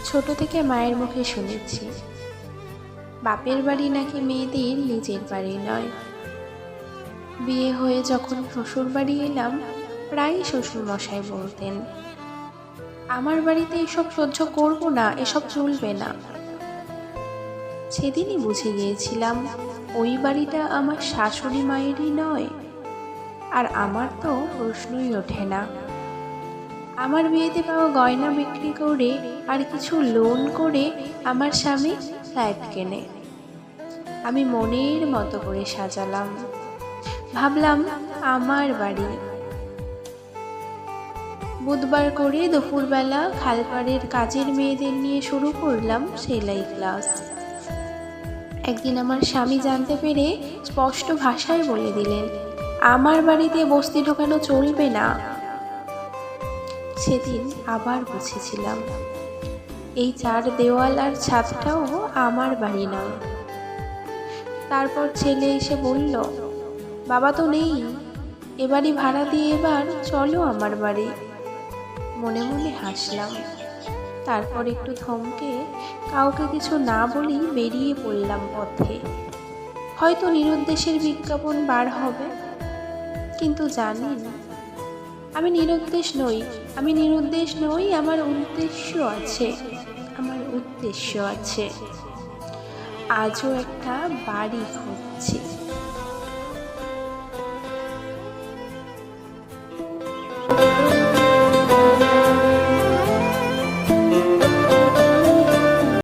ছোট থেকে মায়ের মুখে শুনেছি বাপের বাড়ি নাকি মেয়েদের নিজের বাড়ি নয়। বিয়ে হয়ে যখন শ্বশুর বাড়ি এলাম, প্রায়ই শ্বশুর মশাই বলতেন, আমার বাড়িতে এসব সহ্য করব না, এসব চলবে না। সেদিনই বুঝে গিয়েছিলাম ওই বাড়িটা আমার শাশুড়ি মায়েরই নয়। আর আমার তো প্রশ্নই ওঠে না। আমার বিয়েতে পাওয়া গয়না বিক্রি করে আর কিছু লোন করে আমার স্বামী ফ্ল্যাট কেনে। আমি মনের মতো করে সাজালাম, ভাবলাম আমার বাড়ি। বুধবার করে দুপুরবেলা খালপাড়ের কাজের মেয়েদের নিয়ে শুরু করলাম সেলাই ক্লাস। একদিন আমার স্বামী জানতে পেরে স্পষ্ট ভাষায় বলে দিলেন, আমার বাড়িতে বস্তি ঢোকানো চলবে না। সেদিন আবার বুঝেছিলাম এই চার দেওয়াল আর ছাদটাও আমার বাড়ি নয়। তারপর ছেলে এসে বলল, বাবা তো নেই, এবারই ভাড়া দিয়ে এবার চলো আমার বাড়ি। মনে মনে হাসলাম। তারপর একটু থমকে কাউকে কিছু না বলেই বেরিয়ে পড়লাম পথে। হয়তো নিরুদ্দেশের বিজ্ঞাপন বার হবে, কিন্তু জানেন, আমি নিরুদ্দেশ নই। আমার উদ্দেশ্য আছে। আজও একটা বাড়ি খুঁজছি।